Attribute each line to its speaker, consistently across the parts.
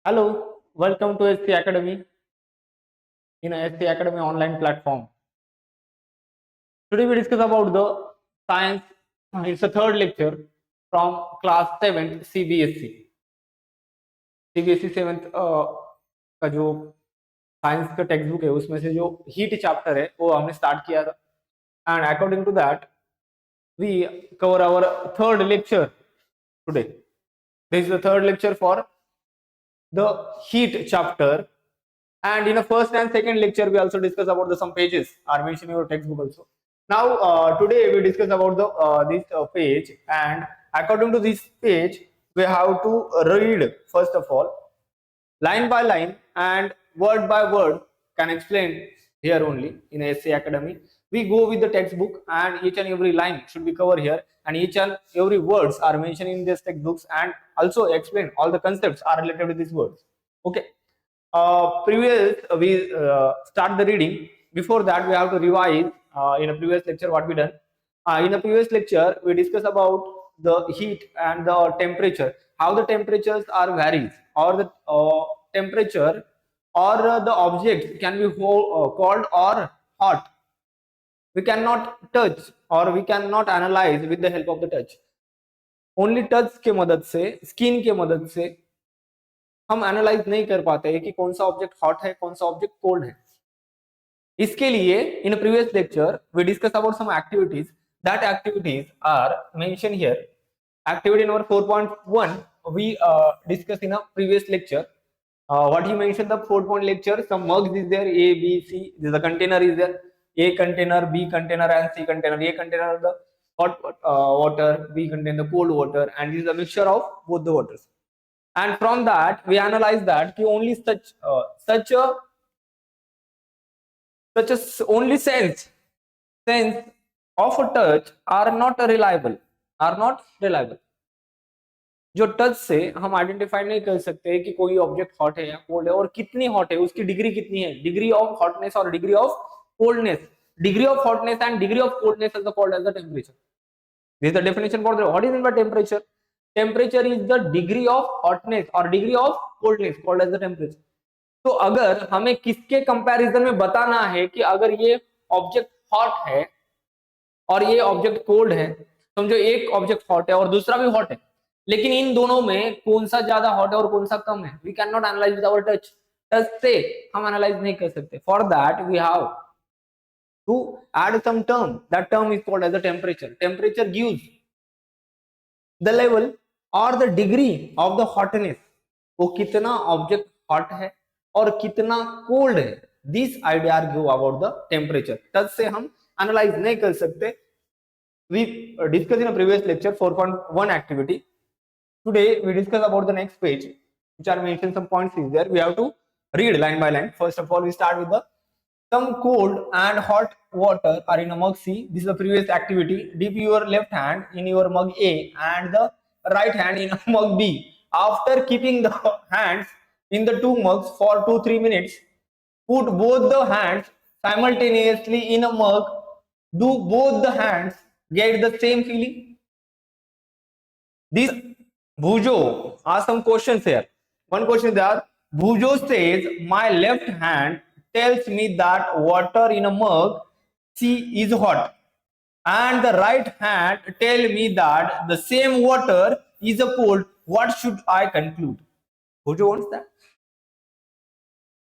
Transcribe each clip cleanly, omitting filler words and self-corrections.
Speaker 1: Hello, welcome to SC Academy in a SC Academy online platform. Today we discuss about the science. It's a third lecture from class 7th CBSE. CBSE 7th का जो science का text book है उसमें से जो heat chapter है वो हमने स्टार्ट किया था and according to that we cover our third lecture today. This is the third lecture for the heat chapter. And in the first and second lecture, we also discuss about some pages are mentioned in your textbook also. Now, today we discuss about this page, and according to this page, we have to read first of all, line by line and word by word. Can explain here only in SC Academy. We go with the textbook, and each and every line should be covered here, and each and every words are mentioned in these textbooks, and also explain all the concepts are related to these words. Okay. Previous we start the reading. Before that we have to revise in a previous lecture what we done. In a previous lecture we discussed about the heat and the temperature, how the temperatures are varies, or the temperature or the object can be cold or hot. We cannot touch or we cannot analyze with the help of the touch. Only touch के मदद से, skin के मदद से हम analyse नहीं कर पाते हैं कि कौन सा ऑब्जेक्ट हॉट है, कौन सा ऑब्जेक्ट कोल्ड है. इसके लिए in previous lecture we discuss about some activities. That activities are mention here. Activity number 4.1 we discussed in a previous lecture. What he mentioned the 4 point lecture, some mugs is there, A, B, C. This is the container is there, A container, B container and C container. A container the hot water, B contain the cold water, and this is a mixture of both the waters. And from that we analyze that ki only such a only sense of a touch are not reliable. जो touch से हम identify नहीं कर सकते कि कोई object hot है या कोल्ड है, और कितनी हॉट है, उसकी डिग्री कितनी है, डिग्री ऑफ हॉटनेस और degree of coldness. Degree of hotness and degree of coldness is called as the temperature. This is the definition for what is mean by temperature. Temperature is the degree of hotness और degree of coldness called as the temperature. तो अगर हमें किसके comparison में बताना है कि अगर ये ऑब्जेक्ट हॉट है और ये ऑब्जेक्ट कोल्ड है, समझो एक ऑब्जेक्ट हॉट है और दूसरा भी हॉट है, लेकिन इन दोनों में कौन सा ज्यादा हॉट है और कौन सा कम है, we can not analyse with our touch. Touch से हम एनालाइज नहीं कर सकते. For that we have to add some term. That term is called as the temperature. Temperature gives the level और the degree of the hotness. वो कितना object hot है और कितना कोल्ड है. This idea give about the temperature. Touch से हम analyse नहीं कर सकते. We discussed in a previous lecture 4.1 activity. Today we discuss about the next page, which are mentioned some points is there. We have to read line by line. First of all, we start with the some cold and hot water are in a mug C. This is the previous activity. Dip your left hand in your mug A and the right hand in a mug B. After keeping the hands in the two mugs for 2-3 minutes, put both the hands simultaneously in a mug. Do both the hands get the same feeling? This Bhujo asked some questions here. One question there. Bhujo says, my left hand tells me that water in a mug C is hot, and the right hand tell me that the same water is a cold. What should I conclude? Bhujo wants that.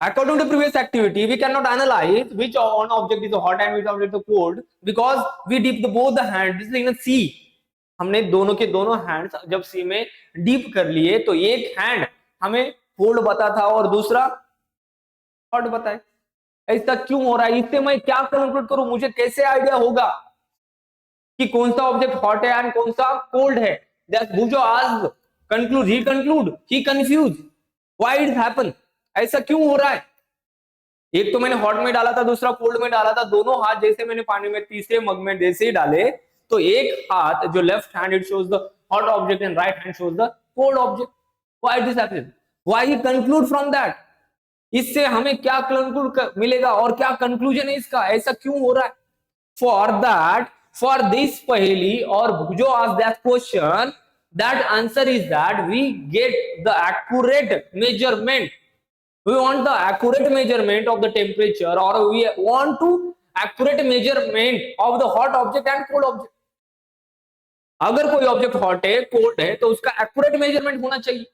Speaker 1: According to previous activity, we cannot analyze which one object is hot and which object is cold because we dip both the hands in a C. हमने दोनों के दोनों hands जब सी में deep कर लिए तो एक हैंड हमें कोल्ड बता था और दूसरा हॉट बताए. ऐसा क्यों हो रहा है? इससे मैं क्या कंक्लूड करूं? मुझे कैसे आइडिया होगा कि कौन सा ऑब्जेक्ट हॉट है एंड कौन सा कोल्ड है? That's Bhujo asked. Conclude. He confused. Why it happened? ऐसा क्यों हो रहा है? एक तो मैंने हॉट में डाला था, दूसरा कोल्ड में डाला था. दोनों हाथ जैसे मैंने पानी में तीसरे मग में जैसे ही डाले तो एक हाथ जो left hand it shows the hot object and right hand shows the cold object. Why this happens? Why he conclude from that? इससे हमें क्या कंक्लूड मिलेगा और क्या कंक्लूजन है इसका? ऐसा क्यों हो रहा है? फॉर दैट, फॉर दिस पहेली और Bhujo asked that question, That answer is that we get the accurate measurement. We want the accurate measurement of the temperature, or we want to accurate measurement of the hot object and cold object. अगर कोई object hot है, cold है, तो उसका accurate measurement होना चाहिए.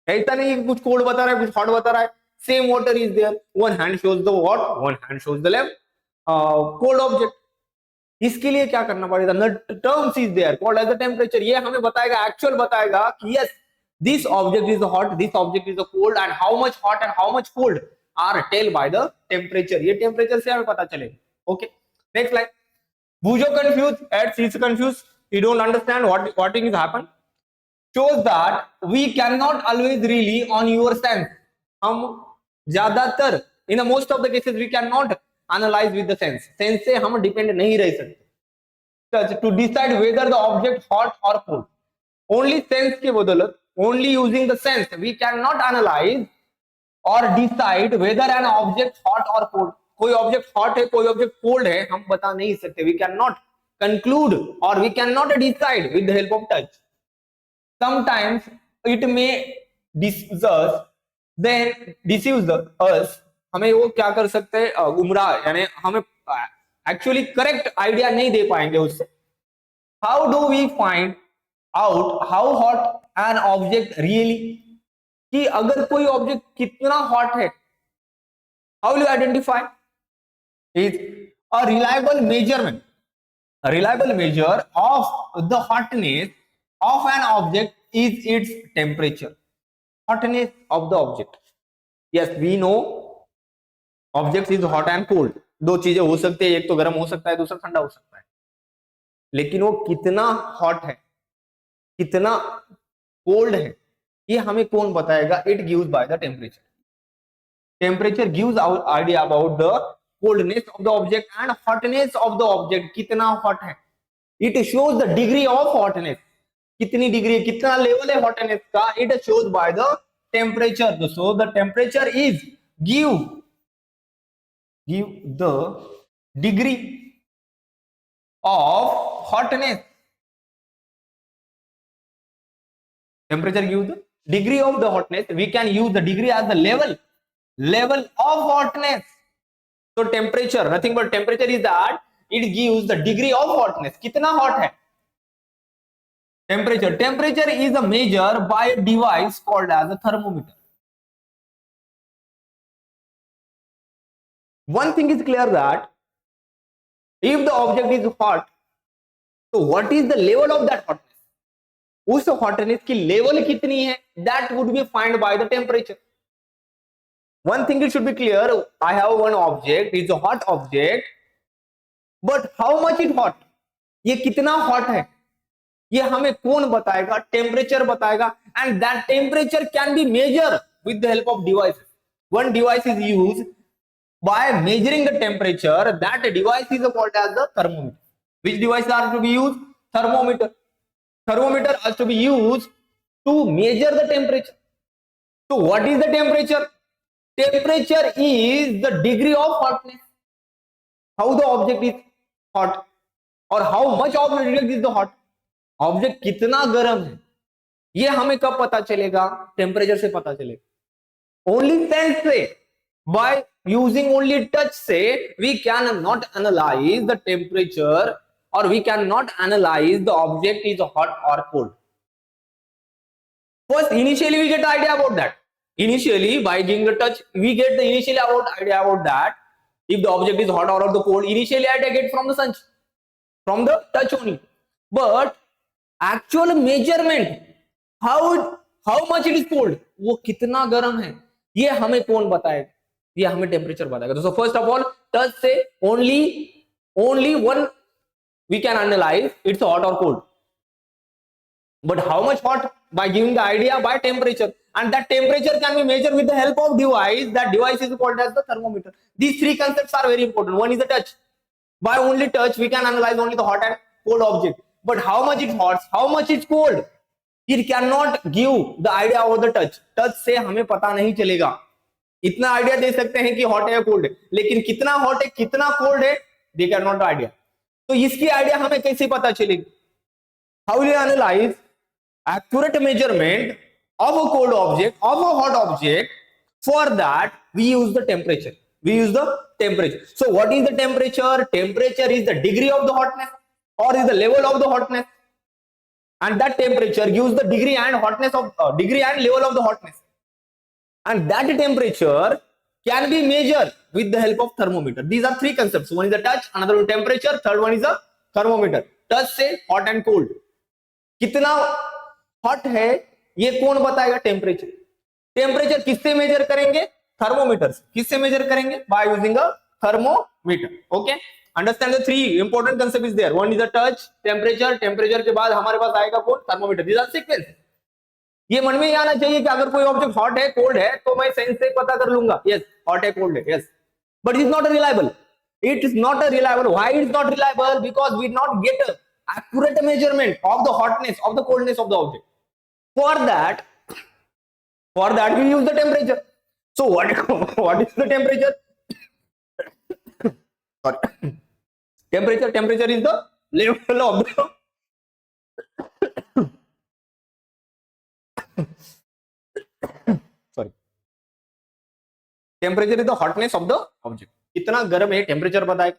Speaker 1: ऐसा नहीं कि कुछ कोल्ड बता रहा है, कुछ हॉट बता रहा है. Same water is there, one hand shows the hot, one hand shows the left cold object. इसके लिए क्या करना पड़ेगा? The terms is there called as the temperature. ये हमें बताएगा, एक्चुअल बताएगा कि yes this object is hot, this object is cold, and how much hot and how much cold are tell by the temperature. ये temperature से हमें पता चलेगा. Okay, next line. Bujo confused, Ed is confused. He don't understand what thing is happen. Shows that we cannot always rely on your sense. हम ज्यादातर in the most of the cases we cannot analyze with the sense. Sense से हम depend नहीं रह सकते. To decide whether the object hot or cold. Only sense के बदौलत, only using the sense, we cannot analyze or decide whether an object hot or cold. कोई object hot है, कोई ऑब्जेक्ट कोल्ड है, हम बता नहीं सकते. वी कैन नॉट कंक्लूड और we can not decide with the help of touch. Sometimes it may deceives us. हमें वो क्या कर सकते हैं, गुमराह, यानी हमें एक्चुअली करेक्ट आइडिया नहीं दे पाएंगे उससे. How do we find out how hot an object really, कि अगर कोई ऑब्जेक्ट कितना हॉट है, how will you identify? Is a reliable measurement. A reliable measure of the hotness of an object is its temperature. Hotness of the object. Yes, we know object is hot and cold. दो चीजें हो सकती है, एक तो गर्म हो सकता है, दूसरा ठंडा हो सकता है. लेकिन वो कितना हॉट है, कितना कोल्ड है, ये हमें कौन बताएगा? It gives by the temperature. Temperature gives our idea about the coldness of the object and hotness of the object. कितना hot है. It shows the degree of hotness. कितनी डिग्री, कितना लेवल है hotness का. It shows by the temperature. So the temperature is give the degree of hotness. Temperature gives the degree of the hotness. We can use the degree as the level of hotness. So temperature, nothing but temperature is that it gives the degree of hotness. कितना hot है temperature. Temperature is a measure by a device called as a thermometer. One thing is clear that if the object is hot, so what is the level of that hotness? उस hotness की level कितनी है, that would be found by the temperature. One thing it should be clear, I have one object, it's a hot object, but how much it hot? ये कितना hot है, ये हमें कौन बताएगा? Temperature बताएगा. And that temperature can be measured with the help of devices. One device is used by measuring the temperature. That device is called as the thermometer. Which device are to be used? Thermometer. Thermometer has to be used to measure the temperature. So what is the temperature? Temperature is the degree of hotness. How the object is hot or how much of the object is the hot. Object कितना गर्म है, ये हमें कब पता चलेगा? Temperature से पता चलेगा. Only sense से, by using only touch से, we can not analyze the temperature or we cannot analyze the object is hot or cold. First, initially we get idea about that. Initially, by giving the touch, we get the initially idea about that. If the object is hot or the cold, initially I get from the sun, from the touch only. But actual measurement, how much it is cold, वो कितना गर्म है, ये हमें कौन बताएगा? ये हमें टेम्परेचर बताएगा. So first of all, touch से only one we can analyze it's hot or cold. But how much hot? By giving the idea by temperature. And that temperature can be measured with the help of device. That device is called as the thermometer. These three concepts are very important. One is the touch. By only touch, we can analyze only the hot and cold object. But how much it hot, how much it's cold, it cannot give the idea of the touch. Touch से हमें पता नहीं चलेगा. इतना idea दे सकते हैं कि hot है या कोल्ड है, लेकिन कितना हॉट है कितना कोल्ड है, दे कैन नॉट आइडिया. तो इसकी आइडिया हमें कैसे पता चलेगी? How will you analyse accurate measurement of a cold object, of a hot object. For that, we use the temperature. We use the temperature. So what is the temperature? Temperature is the degree of the hotness or is the level of the hotness. And that temperature gives the degree and hotness of degree and level of the hotness. And that temperature can be measured with the help of thermometer. These are three concepts. One is the touch, another one temperature, third one is a thermometer. Touch से hot and cold. कितना hot है ये कौन बताएगा? Temperature. Temperature किससे measure करेंगे? Thermometer. किससे measure करेंगे? By using a thermometer. Okay, understand the three important concept is there. One is the touch, temperature, temperature के बाद हमारे पास आएगा कौन? थर्मोमीटर. This are sequence. ये मन में ही आना चाहिए कि अगर कोई ऑब्जेक्ट हॉट है, कोल्ड है, तो मैं सेंस से पता कर लूंगा. यस, हॉट है, कोल्ड है. Yes, but it is not reliable. It is not a reliable. Why it is not reliable? Because we not get a accurate measurement of the hotness, of the coldness of the object. For that we use the temperature. So what is the temperature? Sorry. Temperature is the level of the sorry. Temperature is the hotness of the object. कितना गर्म है, temperature बताए.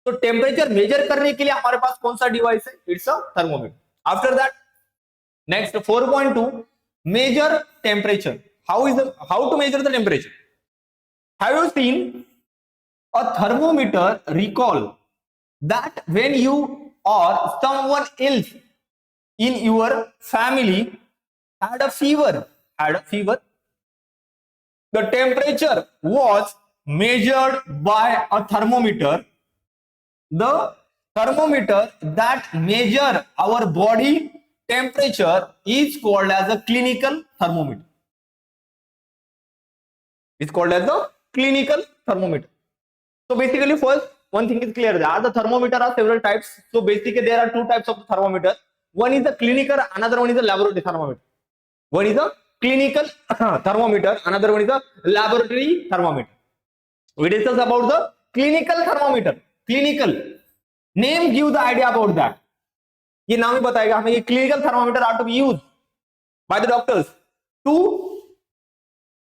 Speaker 1: तो temperature measure करने के लिए हमारे पास कौन सा डिवाइस है? It's a thermometer. After that next 4.2 measure temperature. how to measure the temperature? Have you seen a thermometer? Recall that when you or someone else in your family had a fever, the temperature was measured by a thermometer. The thermometer that measure our body temperature is called as a clinical thermometer. It's called as the clinical thermometer. So basically, first one thing is clear that the thermometer are several types. So basically there are two types of the thermometer. One is the clinical, another one is the laboratory thermometer. One is the clinical thermometer, another one is the laboratory thermometer. We discuss about the clinical thermometer. Clinical name gives the idea about that. ये नाम ही बताएगा हमें. ये clinical thermometer are to be used by the doctors to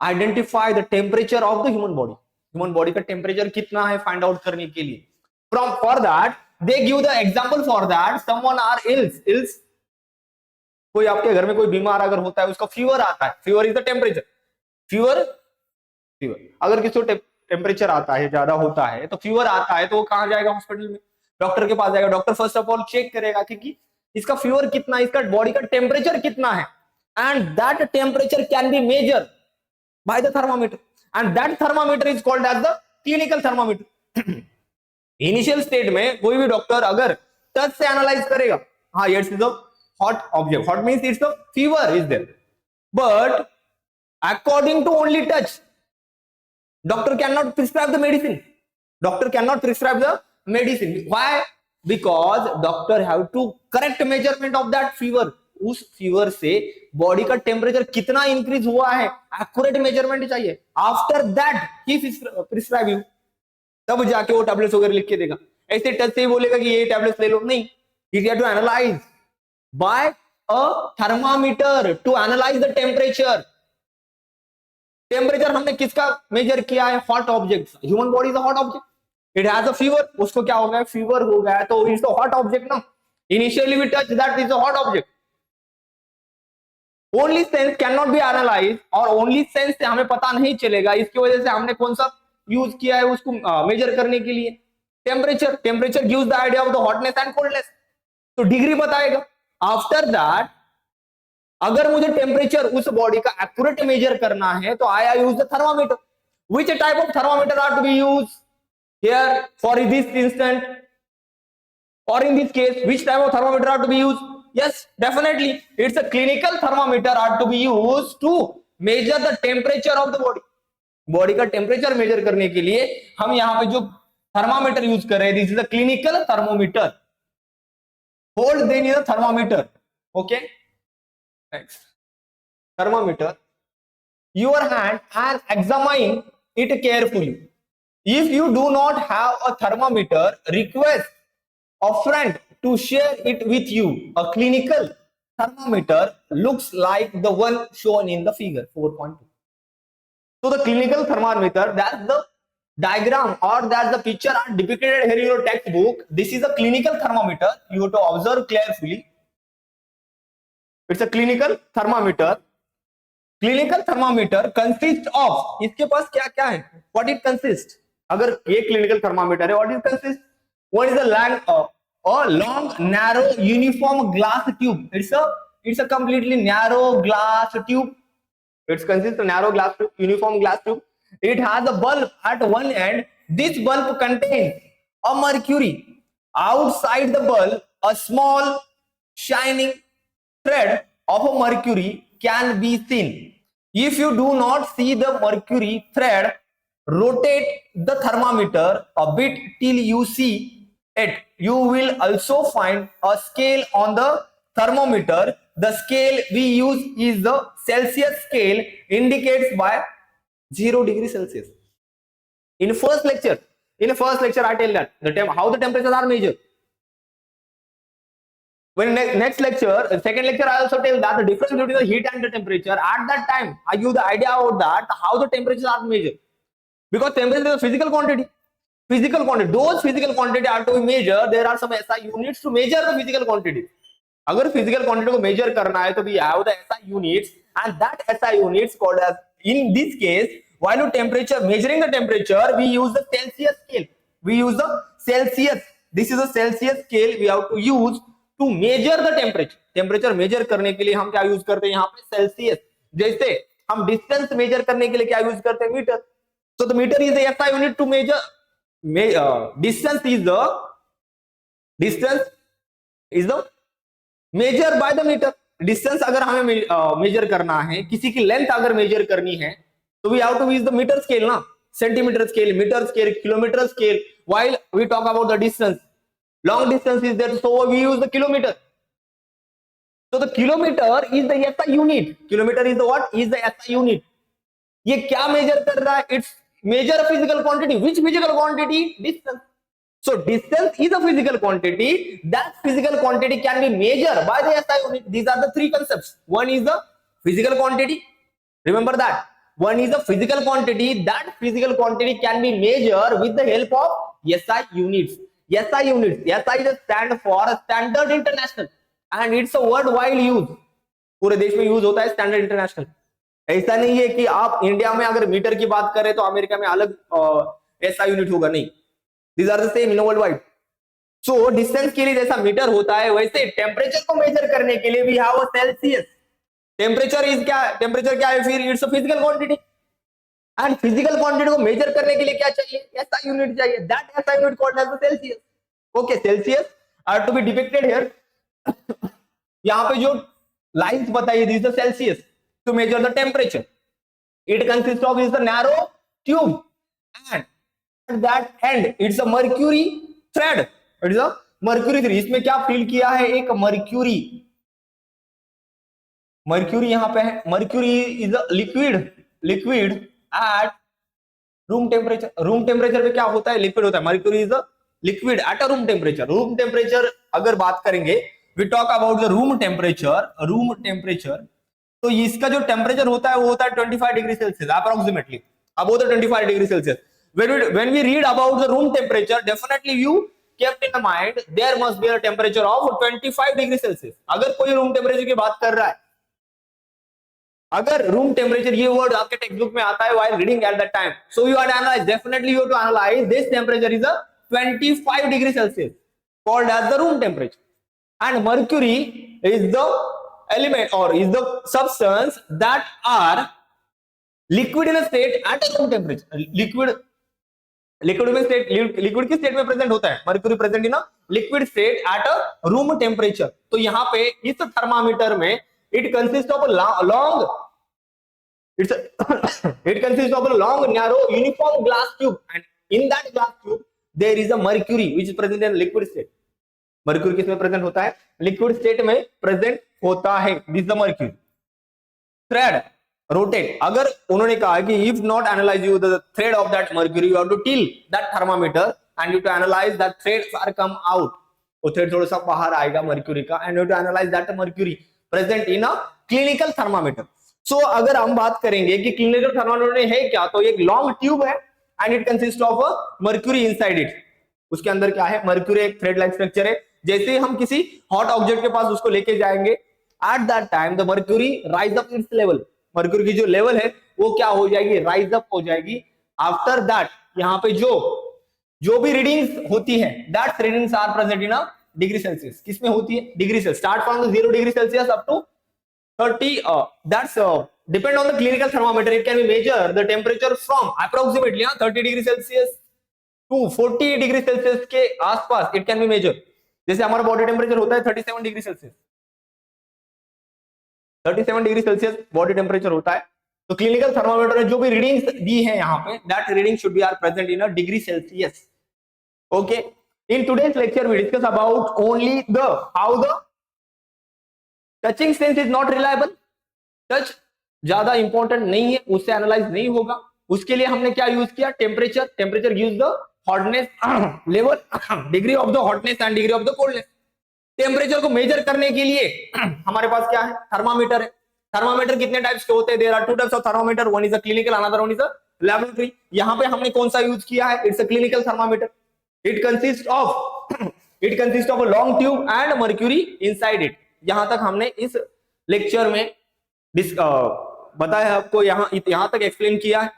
Speaker 1: identify the temperature of the human body. Human body का temperature कितना है find out करने के लिए. For that they give the example. For that someone are ill. कोई आपके घर में कोई बीमार अगर होता है, उसका फीवर आता है. Fever is the temperature. Fever अगर किसी को टेम्परेचर आता है, ज्यादा होता है, तो फीवर आता है, तो वो कहां जाएगा? हॉस्पिटल में, डॉक्टर के पास जाएगा. Doctor first of all check करेगा कि इसका फीवर कितना, इसका बॉडी का टेम्परेचर कितना है. And that temperature can be measure by the thermometer. And that thermometer is called as the clinical thermometer. Initial state में कोई भी डॉक्टर अगर टच से एनालाइज करेगा, हाँ ये is the hot object. Hot means it's the fever is there. But according to only touch, doctor cannot prescribe the medicine. Doctor cannot prescribe the medicine. Why? Because doctor have to correct measurement of that fever. उस fever से body का temperature कितना increase हुआ है, accurate measurement चाहिए. After that he prescribe you. तब जाके वो टैबलेट्स वगैरह लिख के देगा. ऐसे टच से ही बोलेगा कि ये टैबलेट्स ले लो, नहीं. He has to analyze by a thermometer to analyze the temperature. Temperature हमने किसका मेजर किया है? Hot object. Human body is a hot object. It has a fever. उसको क्या हो गया? फीवर हो गया, तो इट्स अ हॉट ऑब्जेक्ट ना. Initially we touch that is a hot object. Only sense can not be analyze, और only sense से हमें पता नहीं चलेगा. इसकी वजह से हमने कौन सा यूज किया है उसको मेजर करने के लिए? Temperature. Temperature gives the idea of the hotness and coldness. तो डिग्री बताएगा. आफ्टर दैट अगर मुझे टेम्परेचर उस बॉडी का एक्यूरेट मेजर करना है, तो I use the thermometer. Which type of thermometer are to be use here for this instant और in this case? Which type of thermometer are to be use? Yes, definitely it's a clinical thermometer are to be use to measure the temperature of the body. Body का temperature measure करने के लिए हम यहाँ पे जो thermometer use कर रहे हैं, this is a clinical thermometer. Hold then is a thermometer. Okay. Next. Thermometer. Your hand and examine it carefully. If you do not have a thermometer, request a friend to share it with you. A clinical thermometer looks like the one shown in the figure 4.2. So the clinical thermometer, that's the diagram or that's the picture are depicted here in your textbook. This is a clinical thermometer. You have to observe carefully. It's a clinical thermometer. Clinical thermometer consists of, इसके पास क्या क्या है? What it consists? अगर ये clinical thermometer है, what it consists? One is a long, narrow, uniform glass tube. It's a completely narrow glass tube. It consists of narrow glass tube, uniform glass tube. It has a bulb at one end. This bulb contains a mercury. Outside the bulb, a small shining thread of a mercury can be seen. If you do not see the mercury thread, rotate the thermometer a bit till you see it. You will also find a scale on the thermometer. The scale we use is the Celsius scale, indicates by 0 degrees Celsius. In first lecture I tell that how the temperatures are measured. When next lecture, second lecture, I also tell that the difference between the heat and the temperature. At that time, I give the idea about that how the temperatures are measured. Because temperature is a physical quantity. Those physical quantity are to be measured. There are some SI units to measure the physical quantity. अगर physical quantity को measure करना है तो we have the SI units, and that SI units called as, in this case, while measuring the temperature, we use the Celsius scale. We use the Celsius. This is a Celsius scale we have to use to measure the temperature. Temperature measure करने के लिए हम क्या use करते हैं यहाँ पे? Celsius. जैसे हम distance measure करने के लिए क्या use करते हैं? Meter. So the meter is the SI unit to measure. Distance is the measure by the meter. Distance अगर हमें measure करना है, किसी की length अगर measure करनी है, तो we have to use the meter scale ना, centimeter scale, meter scale, kilometer scale. While we talk about the distance, long distance is there, so we use the kilometer. So the kilometer is the SI unit. Kilometer is the what? Is the SI unit. ये क्या measure कर रहा है? It's measure a physical quantity. Which physical quantity? Distance. So distance is a physical quantity. That physical quantity can be measured by the SI unit. These are the three concepts. One is the physical quantity. Remember that. One is a physical quantity. That physical quantity can be measured with the help of SI units. SI units. SI is stand for Standard International, and it's a worldwide use. पूरे देश में use होता है Standard International. ऐसा नहीं है कि आप इंडिया में अगर मीटर की बात करें तो अमेरिका में अलग SI यूनिट होगा, नहीं. These are the same in worldwide. So distance के लिए जैसा मीटर होता है, वैसे टेम्परेचर को मेजर करने के लिए we have a Celsius. Temperature क्या है फिर? It's a physical quantity. And physical quantity को मेजर करने के लिए क्या चाहिए? SI यूनिट चाहिए. That SI unit called as the Celsius. Okay, Celsius are to be depicted here. यहाँ पे जो लाइंस बताइए, this the Celsius to measure the temperature. It consist of is the narrow tube, and at that end it's a mercury thread. It is a mercury thread. इसमें क्या feel किया है? एक mercury यहाँ पे है. Mercury is a liquid at room temperature. Room temperature पे क्या होता है? लिक्विड होता है. Mercury is a liquid at a room temperature. Room temperature अगर बात करेंगे, we talk about the room temperature. तो इसका जो टेम्परेचर होता है वो होता है 25 degree Celsius approximately, about the 25 degree Celsius. When we read about the room temperature, definitely you kept in mind there must be a temperature of 25 degree Celsius. अगर कोई रूम टेम्परेचर की बात कर रहा है, अगर रूम टेम्परेचर ये word आपके टेक्स्ट बुक में आता है while reading at that time, so you have to analyze. Definitely you have to analyze this temperature is a 25 degree Celsius, called as the room temperature. And mercury is the element or is the substance that are liquid in a state at a room temperature. Liquid की state में present होता है. Mercury present in liquid state at a room temperature. तो यहाँ पे इस thermometer में it consist of a long narrow uniform glass tube, and in that glass tube there is a mercury which is present in liquid state. Mercury किसमें present होता है? Liquid state में present होता है. This the mercury thread rotate. अगर उन्होंने कहा कि if not analyze you the thread of that mercury, you have to tilt that thermometer and you have to analyze that threads are come out. वो thread थोड़ा सा बाहर आएगा mercury का, and you have to analyze that mercury.
Speaker 2: Present in a clinical thermometer. So अगर हम बात करेंगे कि क्लिनिकल थर्मामीटर है क्या, तो एक लॉन्ग ट्यूब है and it consist of a mercury inside it. उसके अंदर क्या है, मर्क्यूरी एक थ्रेड लाइक स्ट्रक्चर है। जैसे हम किसी हॉट ऑब्जेक्ट के पास उसको लेके जाएंगे, at that time the mercury rise up it's level, mercury की जो लेवल है वो क्या हो जाएगी, राइज अप हो जाएगी। आफ्टर दैट यहाँ पे जो भी रीडिंग्स होती है, that readings are present in a degree Celsius. किसमें होती है, degree Celsius, start from the 0 degree Celsius up to 30 that's depend on the clinical thermometer. It can be measure the temperature from approximately 30 degree Celsius to 40 degree Celsius के आसपास it can be major. जैसे हमारा body temperature होता है 37 degree Celsius, 37 degree Celsius body temperature होता है। तो clinical thermometer ने जो भी रीडिंग्स दी है यहाँ पे, that reading should be are present in a degree Celsius. Okay, in today's lecture we discuss about only the how the touching sense is not reliable. Touch ज्यादा इंपॉर्टेंट नहीं है, उससे एनालाइज नहीं होगा। उसके लिए हमने क्या यूज किया, temperature. Temperature gives the hotness level, degree of the hotness and degree of the coldness. Temperature को मेजर करने के लिए हमारे पास क्या है, थर्मामीटर है। थर्मामीटर कितने टाइप्स के होते हैं, there are two types of thermometer, one is a clinical, another one is a laboratory. यहाँ पे हमने कौन सा यूज किया है, it's a clinical thermometer. It consist of a long tube and mercury inside it. यहां तक हमने इस लेक्चर में बताया आपको, यहां तक एक्सप्लेन किया है।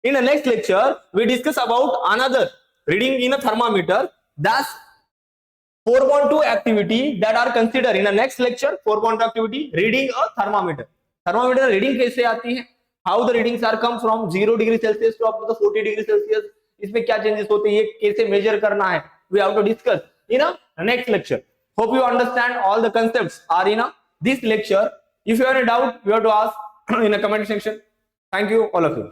Speaker 2: In the next lecture we discuss about another reading in a thermometer, that's 4.2 activity that are considered in the next lecture। 4.2 activity reading a thermometer। Thermometer reading कैसे आती है, how the readings are come from 0 degree Celsius to up to 40 degree Celsius, इसमें क्या changes होते हैं, ये कैसे measure करना है, we have to discuss in a next lecture. Hope you understand all the concepts are in this lecture। If you have any doubt, you have to ask in the comment section। Thank you all of you।